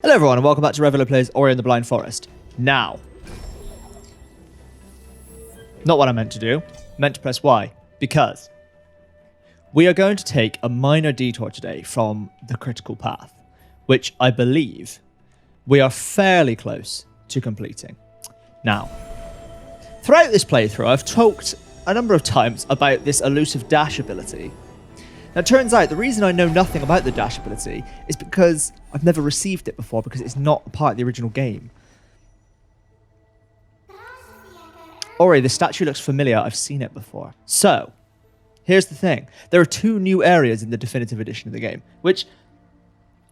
Hello everyone and welcome back to ReviloPlays Ori and the Blind Forest. Now, not what I meant to do, meant to press Y, because we are going to take a minor detour today from the critical path, which I believe we are fairly close to completing. Now, throughout this playthrough, I've talked a number of times about this elusive dash ability. Now, it turns out the reason I know nothing about the dash ability is because I've never received it before, because it's not part of the original game. Ori, the statue looks familiar. I've seen it before. So, here's the thing. There are 2 new areas in the definitive edition of the game, which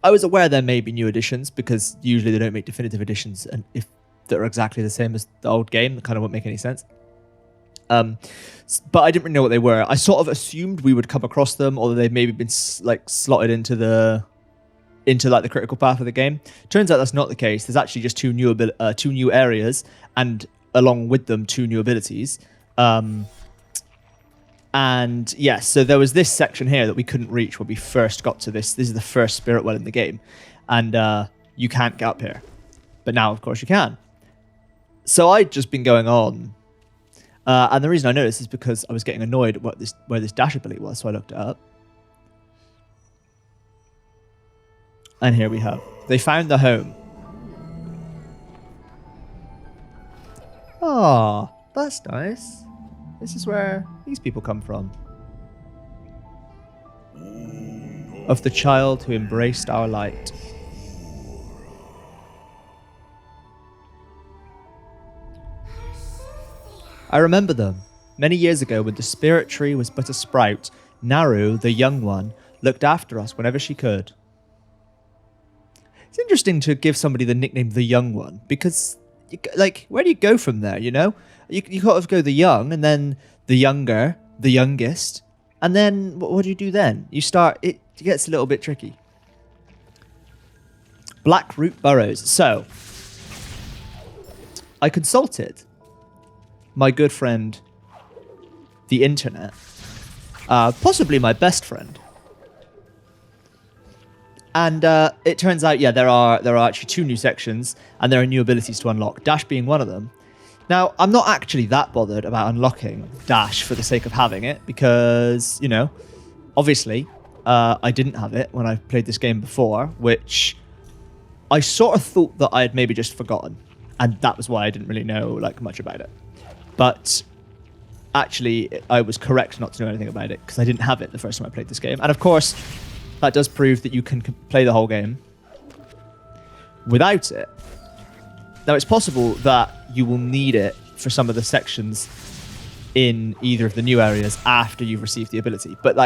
I was aware there may be new additions, because usually they don't make definitive editions, and if they're exactly the same as the old game, it kind of won't make any sense. But I didn't really know what they were. I sort of assumed we would come across them, or they've maybe been slotted into the critical path of the game. Turns out that's not the case. There's actually just 2 new areas, and along with them 2 new abilities. And yes, so there was this section here that we couldn't reach when we first got to this. This is the first spirit well in the game, and you can't get up here. But now, of course, you can. So I'd just been going on. And the reason I noticed is because I was getting annoyed at where this dash ability was, so I looked it up. And here we have. They found the home. Ah, that's nice. This is where these people come from. Of the child who embraced our light. I remember them. Many years ago, when the spirit tree was but a sprout, Naru, the young one, looked after us whenever she could. It's interesting to give somebody the nickname the young one, because, where do you go from there, you know? You sort of go the young, and then the younger, the youngest, and then what do you do then? It gets a little bit tricky. Black root burrows. So, I consulted my good friend, the internet, possibly my best friend. And it turns out, yeah, there are actually 2 new sections, and there are new abilities to unlock, Dash being one of them. Now, I'm not actually that bothered about unlocking Dash for the sake of having it, because, you know, obviously, I didn't have it when I played this game before, which I sort of thought that I had maybe just forgotten, and that was why I didn't really know, much about it. But actually, I was correct not to know anything about it, because I didn't have it the first time I played this game. And of course, that does prove that you can play the whole game without it. Now, it's possible that you will need it for some of the sections in either of the new areas after you've received the ability. But,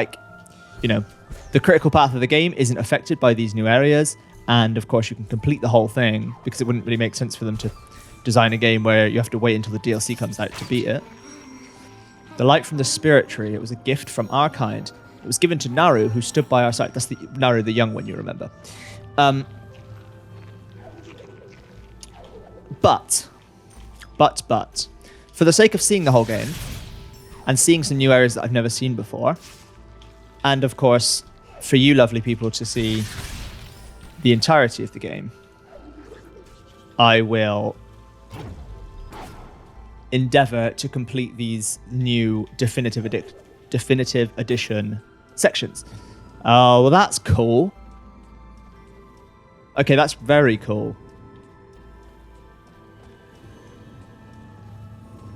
you know, the critical path of the game isn't affected by these new areas. And, of course, you can complete the whole thing, because it wouldn't really make sense for them to design a game where you have to wait until the DLC comes out to beat it. The light from the spirit tree. It was a gift from our kind. It was given to Naru, who stood by our side. That's the Naru, the young one, you remember. But, for the sake of seeing the whole game, and seeing some new areas that I've never seen before, and of course, for you lovely people to see the entirety of the game, I will endeavor to complete these new definitive edition sections. Oh, well, that's cool. Okay, that's very cool.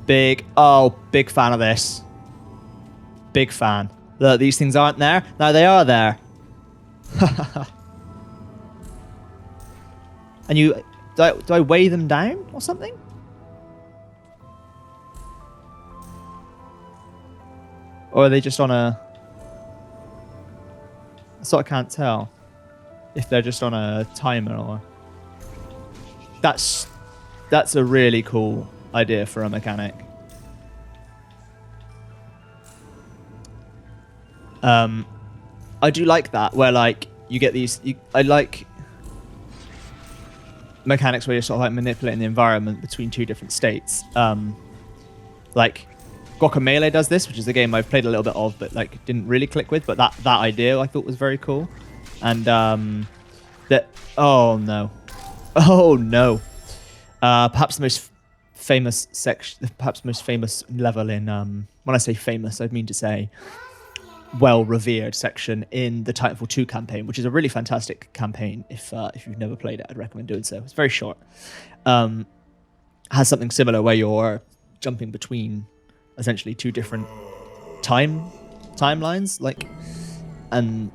Big fan of this. Big fan. Look, these things aren't there. Now they are there. And do I weigh them down or something? Or are they just on a... I sort of can't tell if they're just on a timer or... That's a really cool idea for a mechanic. I do like that, where you get these... I like mechanics where you're sort of manipulating the environment between 2 different states. Guacamelee does this, which is a game I've played a little bit of, but didn't really click with. But that idea I thought was very cool, and that. Oh no, Oh no. Perhaps the most famous section, perhaps most famous level in, when I say famous, I mean to say well-revered section in the Titanfall 2 campaign, which is a really fantastic campaign. If you've never played it, I'd recommend doing so. It's very short. Has something similar where you're jumping between essentially two different timelines, like, and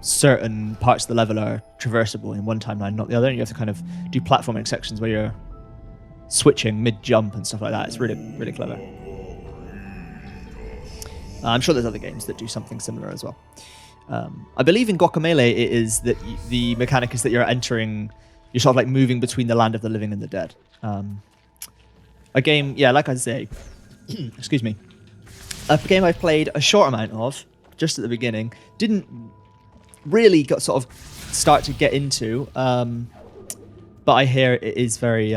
certain parts of the level are traversable in one timeline, not the other, and you have to kind of do platforming sections where you're switching mid-jump and stuff like that. It's really, really clever. I'm sure there's other games that do something similar as well. I believe in Guacamelee it is that the mechanic is that you're sort of like moving between the land of the living and the dead. A game, yeah, like I say, excuse me, a game I've played a short amount of, just at the beginning, didn't really sort of start to get into, but I hear it is very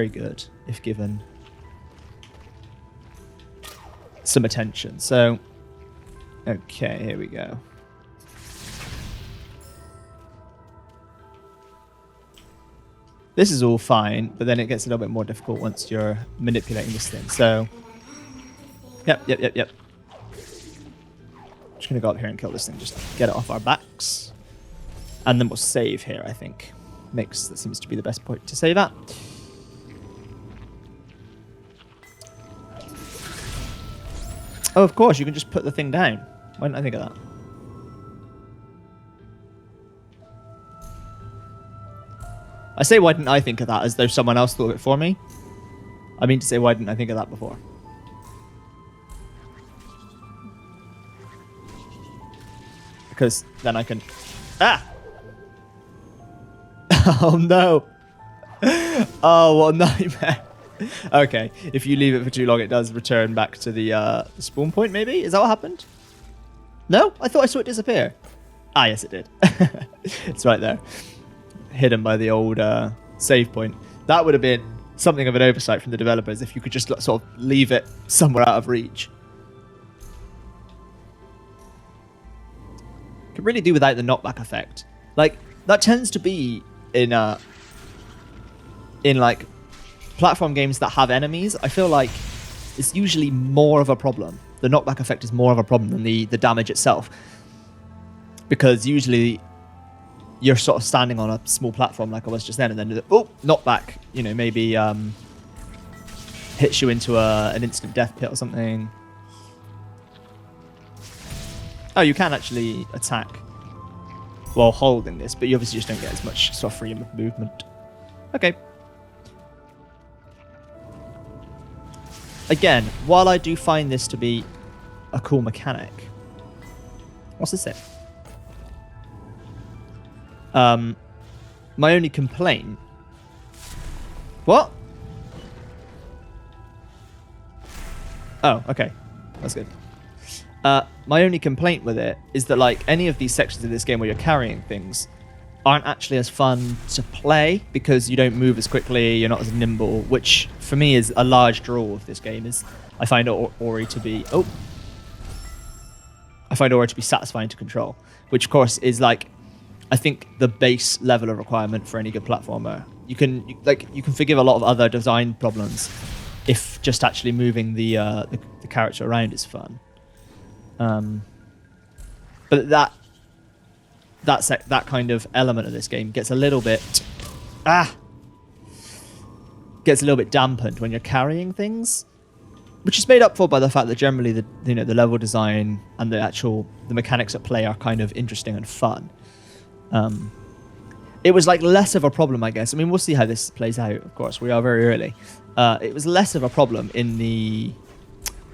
good if given some attention. So, okay, here we go. This is all fine, but then it gets a little bit more difficult once you're manipulating this thing. So, yep. Just gonna go up here and kill this thing, just get it off our backs. And then we'll save here, I think. That seems to be the best point to save at. Oh, of course, you can just put the thing down. Why didn't I think of that? I say why didn't I think of that as though someone else thought of it for me. I mean to say why didn't I think of that before? Because then I can... Ah! Oh no! Oh, what a nightmare. Okay, if you leave it for too long, it does return back to the spawn point, maybe? Is that what happened? No? I thought I saw it disappear. Ah, yes, it did. It's right there. Hidden by the old save point. That would have been something of an oversight from the developers if you could just sort of leave it somewhere out of reach. Could really do without the knockback effect. Like, that tends to be in like platform games that have enemies. I feel like it's usually more of a problem. The knockback effect is more of a problem than the damage itself, because usually you're sort of standing on a small platform like I was just then, and then knockback, maybe hits you into an instant death pit or something. Oh, you can actually attack while holding this, but you obviously just don't get as much sort of freedom of movement. Okay. Again, while I do find this to be a cool mechanic, what's this say? My only complaint... What? Oh, okay. That's good. My only complaint with it is that, like, any of these sections of this game where you're carrying things aren't actually as fun to play because you don't move as quickly, you're not as nimble, which for me is a large draw of this game. I find Ori to be... I find Ori to be satisfying to control, which of course is, like, I think the base level of requirement for any good platformer. You can forgive a lot of other design problems if just actually moving the character around is fun. But that kind of element of this game gets a little bit dampened when you're carrying things, which is made up for by the fact that generally the level design and the mechanics at play are kind of interesting and fun. It was like less of a problem, I guess. I mean, we'll see how this plays out. Of course, we are very early. It was less of a problem in the.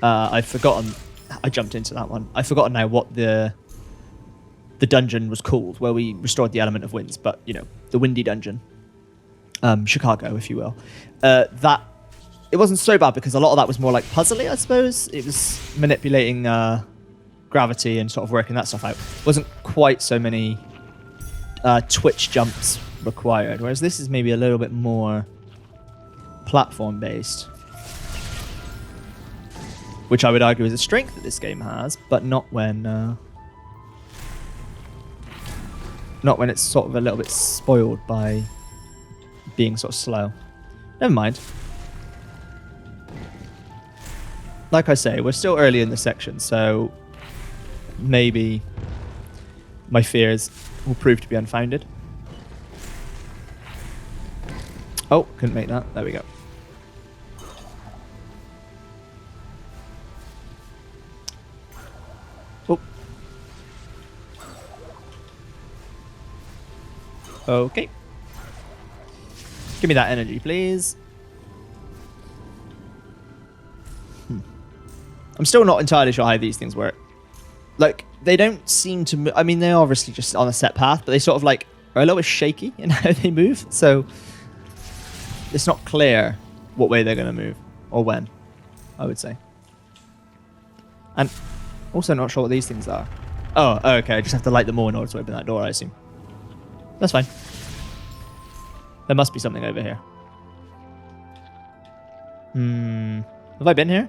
I've forgotten. I jumped into that one. I've forgotten now what the dungeon was called, where we restored the element of winds, but the windy dungeon, Chicago, if you will. That it wasn't so bad because a lot of that was more like puzzly, I suppose. It was manipulating gravity and sort of working that stuff out. Wasn't quite so many twitch jumps required, whereas this is maybe a little bit more platform based, which I would argue is a strength that this game has, but not when it's sort of a little bit spoiled by being sort of slow. Never mind. Like I say, we're still early in the section, so maybe my fears will prove to be unfounded. Oh, couldn't make that. There we go. Oh. Okay. Give me that energy, please. I'm still not entirely sure how these things work. Like, they don't seem to... I mean, they're obviously just on a set path, but they sort of, like, are a little bit shaky in how they move. So, it's not clear what way they're going to move. Or when, I would say. And also not sure what these things are. Oh, okay. I just have to light them all in order to open that door, I assume. That's fine. There must be something over here. Have I been here?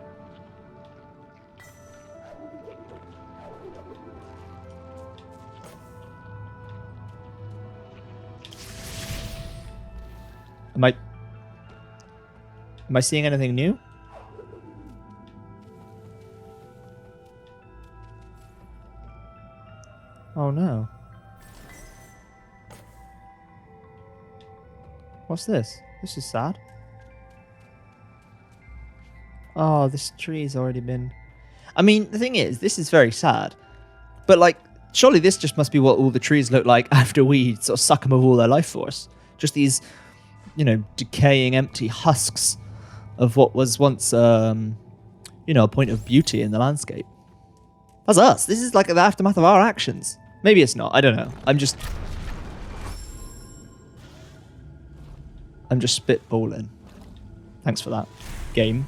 Am I seeing anything new? Oh no. What's this? This is sad. Oh, this tree's already been... I mean, the thing is, this is very sad. But, like, surely this just must be what all the trees look like after we sort of suck them of all their life force. Just these, you know, decaying, empty husks of what was once, you know, a point of beauty in the landscape. That's us. This is like the aftermath of our actions. Maybe it's not. I don't know. I'm just spitballing. Thanks for that, game.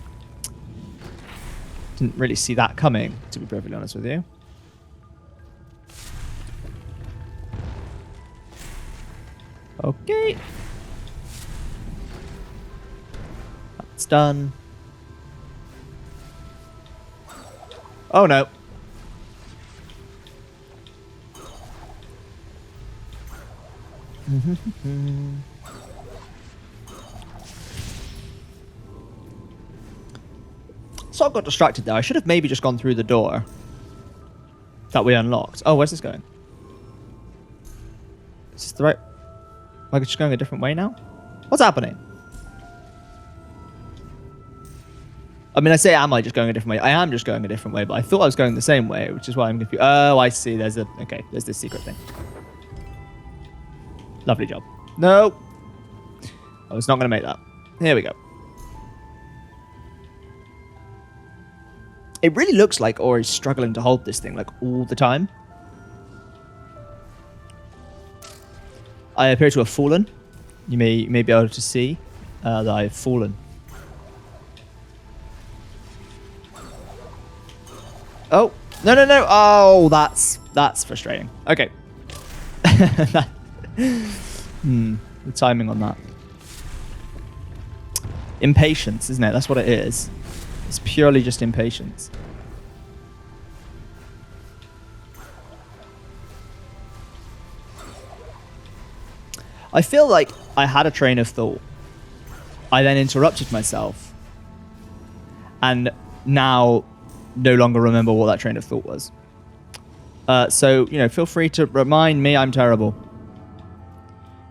Didn't really see that coming, to be perfectly honest with you. Okay. That's done. Oh no. So I got distracted there. I should have maybe just gone through the door that we unlocked. Oh, where's this going? Is this the right... Am I just going a different way now? What's happening? I mean, I say, am I just going a different way? I am just going a different way, but I thought I was going the same way, which is why I'm confused. Oh, I see. There's a... Okay, there's this secret thing. Lovely job. No. I was not going to make that. Here we go. It really looks like Ori's struggling to hold this thing, like, all the time. I appear to have fallen. You may be able to see that I have fallen. Oh, no, no, no. Oh, that's frustrating. Okay. The timing on that. Impatience, isn't it? That's what it is. It's purely just impatience. I feel like I had a train of thought. I then interrupted myself. And now no longer remember what that train of thought was. So, you know, feel free to remind me. I'm terrible.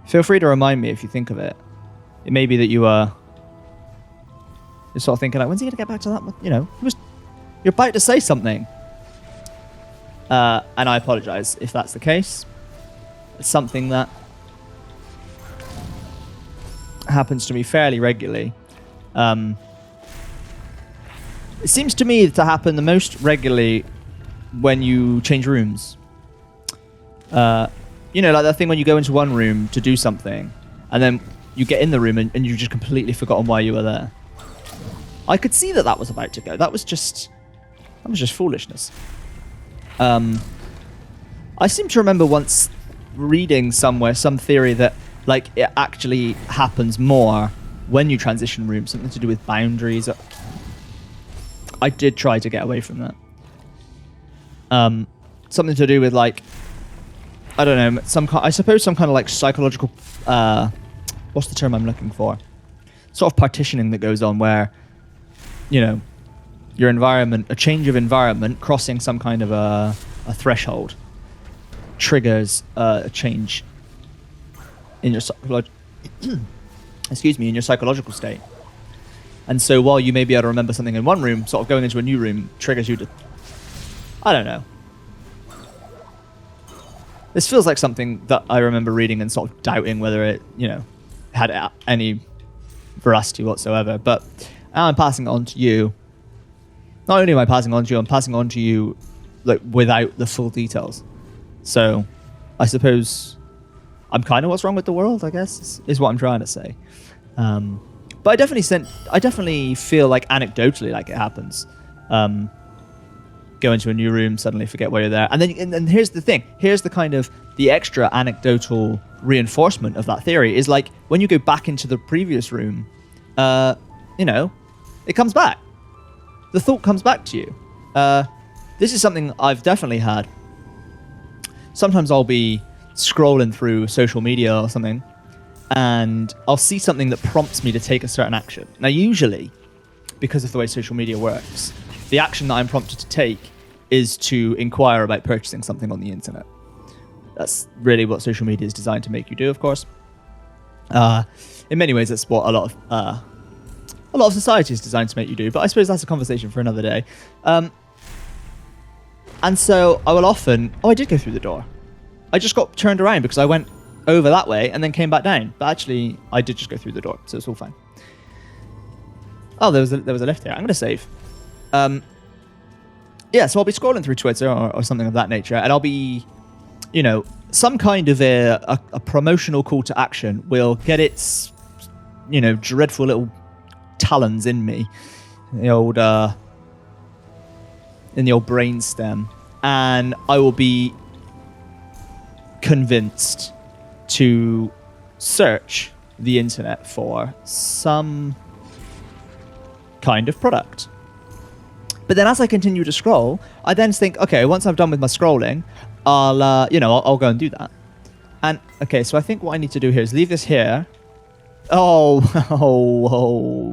Feel free to remind me if you think of it. It may be that you're sort of thinking, like, when's he going to get back to that? You know, you're about to say something. And I apologize if that's the case. It's something that happens to me fairly regularly. It seems to me to happen the most regularly when you change rooms. You know, like that thing when you go into one room to do something, and then you get in the room and you've just completely forgotten why you were there. I could see that was about to go. That was just foolishness. I seem to remember once reading somewhere some theory that, like, it actually happens more when you transition rooms, something to do with boundaries. I did try to get away from that. Something to do with, like, I don't know, I suppose some kind of, like, psychological what's the term I'm looking for? Sort of partitioning that goes on where, you know, your environment, a change of environment, crossing some kind of a threshold, triggers a change in your excuse me, in your psychological state. And so while you may be able to remember something in one room, sort of going into a new room triggers you to, I don't know. This feels like something that I remember reading and sort of doubting whether it, you know, had any veracity whatsoever. But now I'm passing it on to you. Not only am I passing it on to you, I'm passing it on to you like without the full details. So I suppose I'm kind of what's wrong with the world, I guess, is what I'm trying to say. But I definitely feel like anecdotally like it happens. Go into a new room, suddenly forget why you're there. And then here's the thing. Here's the kind of the extra anecdotal reinforcement of that theory is like when you go back into the previous room, you know, it comes back. The thought comes back to you. This is something I've definitely had. Sometimes I'll be scrolling through social media or something, and I'll see something that prompts me to take a certain action. Now, usually, because of the way social media works, the action that I'm prompted to take is to inquire about purchasing something on the internet. That's really what social media is designed to make you do, of course. In many ways, that's what a lot of society is designed to make you do, but I suppose that's a conversation for another day. And so I will often... Oh, I did go through the door. I just got turned around because I went over that way and then came back down. But actually, I did just go through the door, so it's all fine. Oh, there was a lift here. I'm going to save. Yeah, so I'll be scrolling through Twitter or something of that nature, and I'll be, you know, some kind of a promotional call to action will get its, you know, dreadful little talons in me, in the old brain stem, and I will be convinced to search the internet for some kind of product. But then as I continue to scroll, I then think, okay, once I'm done with my scrolling, I'll go and do that. And okay, so I think what I need to do here is leave this here. Oh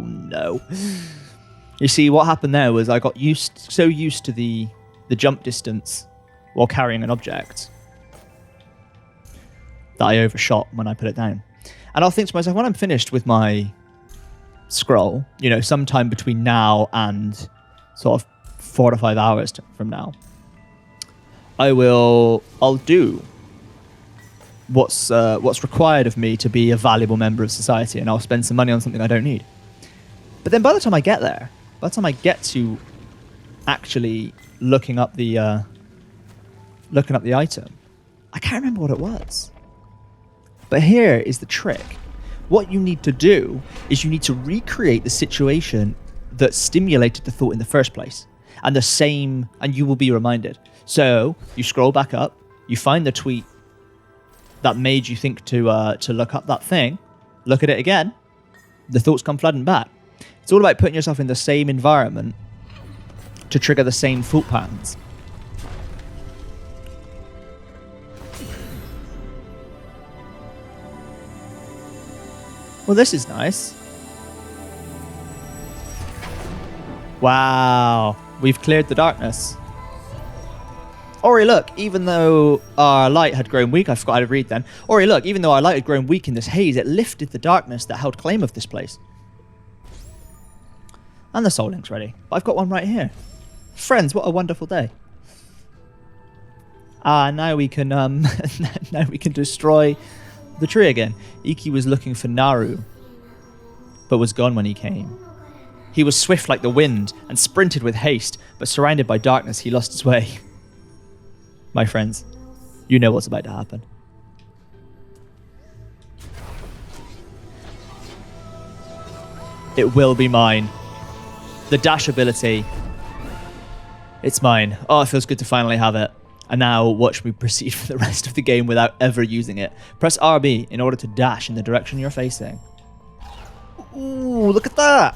no. You see, what happened there was I got so used to the jump distance while carrying an object that I overshot when I put it down. And I'll think to myself, when I'm finished with my scroll, you know, sometime between now and sort of 4 to 5 hours from now, I'll do what's required of me to be a valuable member of society, and I'll spend some money on something I don't need. But then by the time I get there, by the time I get to actually looking up the item, I can't remember what it was. But here is the trick. What you need to do is you need to recreate the situation that stimulated the thought in the first place. And you will be reminded. So you scroll back up, you find the tweet that made you think to look up that thing, look at it again, the thoughts come flooding back. It's all about putting yourself in the same environment to trigger the same thought patterns. Well, this is nice. Wow, we've cleared the darkness. Ori, look, even though our light had grown weak, I forgot how to read then. Ori, look, even though our light had grown weak in this haze, it lifted the darkness that held claim of this place. And the soul link's ready. But I've got one right here. Friends, what a wonderful day. Now we can now we can destroy the tree again. Iki was looking for Naru, but was gone when he came. He was swift like the wind and sprinted with haste, but surrounded by darkness, he lost his way. My friends, you know what's about to happen. It will be mine. The dash ability. It's mine. Oh, it feels good to finally have it. And now watch me proceed for the rest of the game without ever using it. Press RB in order to dash in the direction you're facing. Ooh, look at that!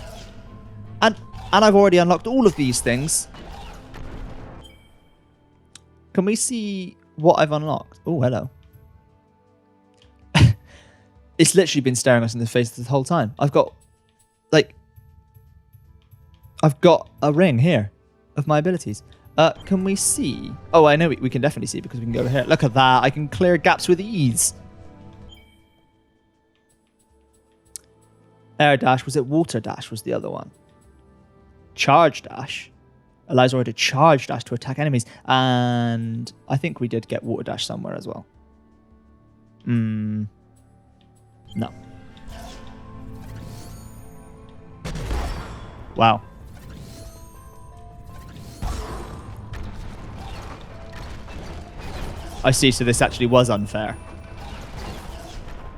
And I've already unlocked all of these things. Can we see what I've unlocked? Oh, hello. It's literally been staring us in the face the whole time. I've got a ring here of my abilities. Can we see? Oh, I know we can definitely see because we can go over here. Look at that. I can clear gaps with ease. Air dash. Was it water dash was the other one? Charge dash. Allows Ori to charge dash to attack enemies. And I think we did get water dash somewhere as well. No. Wow. I see, so this actually was unfair.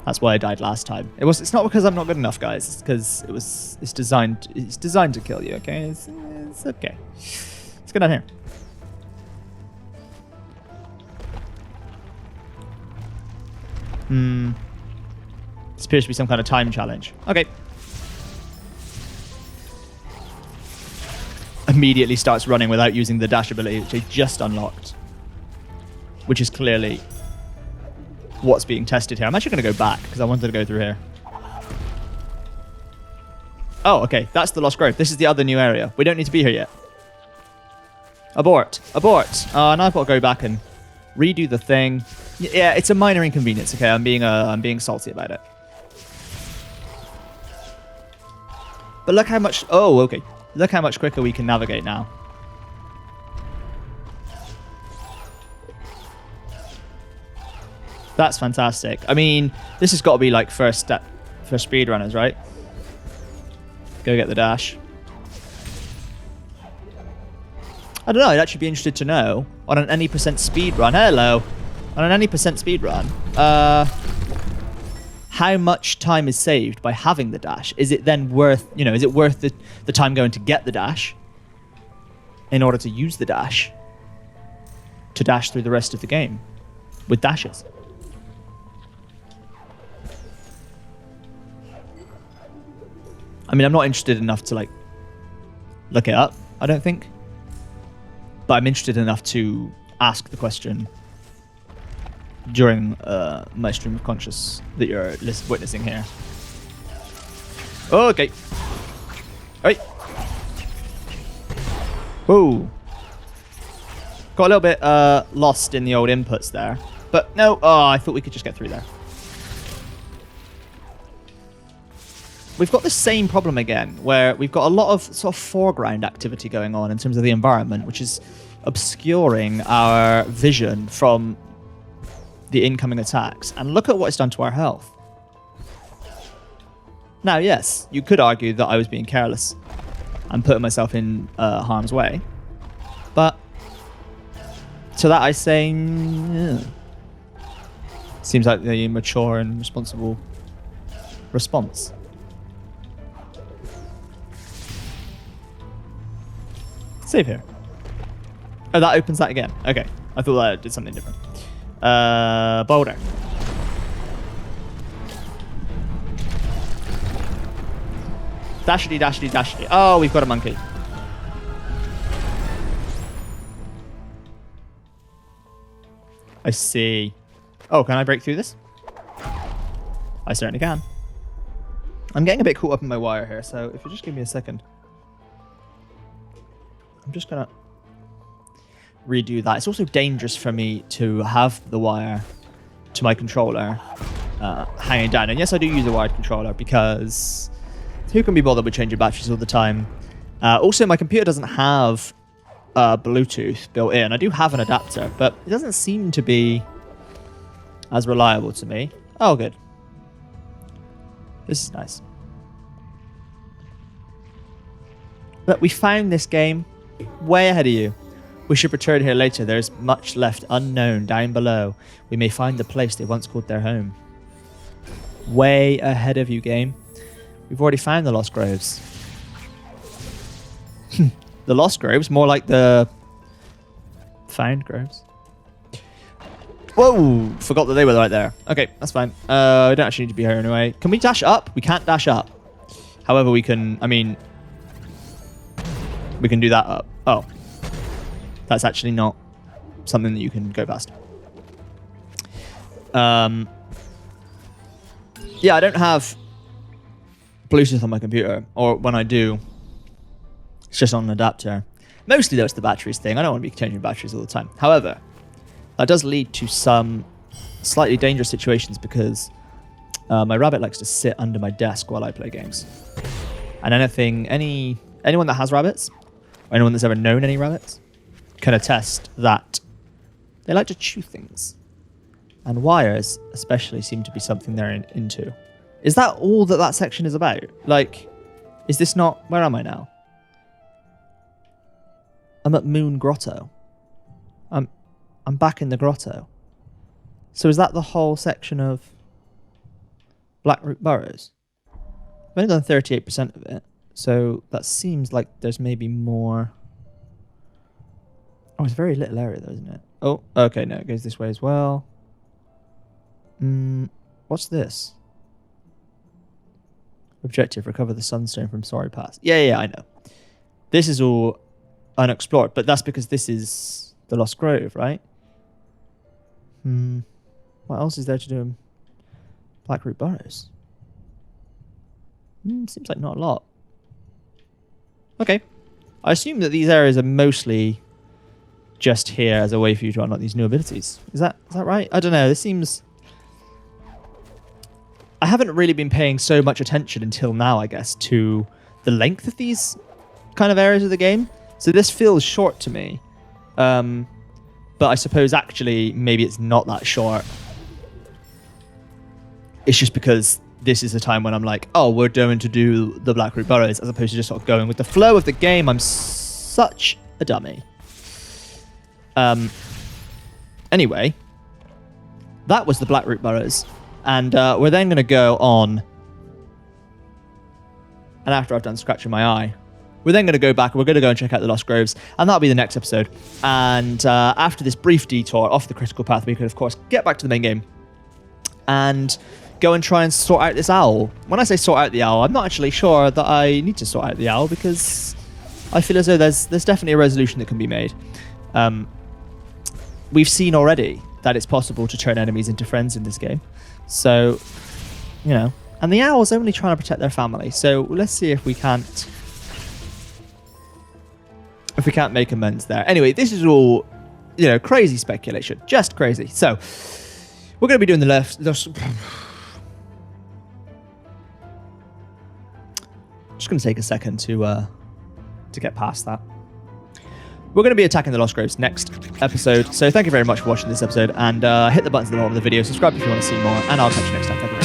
That's why I died last time. It's not because I'm not good enough, guys. It's because it's designed to kill you, okay? It's okay. Let's go down here. This appears to be some kind of time challenge. Okay. Immediately starts running without using the dash ability, which I just unlocked. Which is clearly what's being tested here. I'm actually going to go back because I wanted to go through here. Oh, okay. That's the Lost Grove. This is the other new area. We don't need to be here yet. Abort. Abort. And I've got to go back and redo the thing. Yeah, it's a minor inconvenience, okay? I'm being salty about it. But look how much... Oh, okay. Look how much quicker we can navigate now. That's fantastic. I mean, this has got to be like first step for speedrunners, right? Go get the dash. I don't know. I'd actually be interested to know on an any percent speed run. Hello. On an any percent speed run, how much time is saved by having the dash? Is it then worth, is it worth the time going to get the dash in order to use the dash to dash through the rest of the game with dashes? I mean, I'm not interested enough to, look it up, I don't think. But I'm interested enough to ask the question during my stream of conscious that you're witnessing here. Oh, okay. All right. Whoa. Got a little bit lost in the old inputs there. But no, I thought we could just get through there. We've got the same problem again, where we've got a lot of sort of foreground activity going on in terms of the environment, which is obscuring our vision from the incoming attacks. And look at what it's done to our health. Now, yes, you could argue that I was being careless and putting myself in harm's way. But to that I say, yeah. Seems like the mature and responsible response. Save here. Oh, that opens that again. Okay. I thought that did something different. Boulder. Dashity, dashity, dashity. Oh, we've got a monkey. I see. Oh, can I break through this? I certainly can. I'm getting a bit caught up in my wire here, so if you just give me a second. I'm just going to redo that. It's also dangerous for me to have the wire to my controller hanging down. And yes, I do use a wired controller because who can be bothered with changing batteries all the time? Also, my computer doesn't have Bluetooth built in. I do have an adapter, but it doesn't seem to be as reliable to me. Oh, good. This is nice. But we found this game way ahead of you. We should return here later. There is much left unknown down below. We may find the place they once called their home. Way ahead of you, game. We've already found the Lost Groves. The Lost Groves? More like the found groves. Whoa! Forgot that they were right there. Okay, that's fine. We don't actually need to be here anyway. Can we dash up? We can't dash up. However, we can... I mean... We can do that up. Oh. That's actually not something that you can go past. Yeah, I don't have Bluetooth on my computer, or when I do, it's just on an adapter. Mostly, though, it's the batteries thing. I don't want to be changing batteries all the time. However, that does lead to some slightly dangerous situations because my rabbit likes to sit under my desk while I play games. And anyone that has rabbits, or anyone that's ever known any rabbits, can attest that they like to chew things. And wires, especially, seem to be something they're into. Is that all that section is about? Like, is this not... Where am I now? I'm at Moon Grotto. I'm back in the grotto. So is that the whole section of Blackroot Burrows? I've only done 38% of it, so that seems like there's maybe more. Oh, it's a very little area though, isn't it? Oh, okay, no, it goes this way as well. What's this? Objective, recover the sunstone from Sorry Pass. Yeah, I know. This is all unexplored, but that's because this is the Lost Grove, right? What else is there to do in Blackroot Burrows? Seems like not a lot. Okay. I assume that these areas are mostly just here as a way for you to unlock these new abilities. Is that right? I don't know. This seems... I haven't really been paying so much attention until now, I guess, to the length of these kind of areas of the game. So this feels short to me. But I suppose actually maybe it's not that short. It's just because this is a time when I'm like, oh, we're going to do the Blackroot Burrows, as opposed to just sort of going with the flow of the game. I'm such a dummy. Anyway, that was the Blackroot Burrows. And we're then going to go on. And after I've done scratching my eye, we're then going to go back and we're going to go and check out the Lost Groves. And that'll be the next episode. And after this brief detour off the critical path, we could, of course, get back to the main game. And go and try and sort out this owl. When I say sort out the owl, I'm not actually sure that I need to sort out the owl, because I feel as though there's definitely a resolution that can be made. We've seen already that it's possible to turn enemies into friends in this game. So, you know, and the owl's only trying to protect their family. So let's see if we can't make amends there. Anyway, this is all, you know, crazy speculation, just crazy. So we're going to be doing just going to take a second to get past that. We're going to be attacking the Lost Groves next episode. So thank you very much for watching this episode, and hit the buttons at the bottom of the video. Subscribe if you want to see more, and I'll catch you next time. Thank you.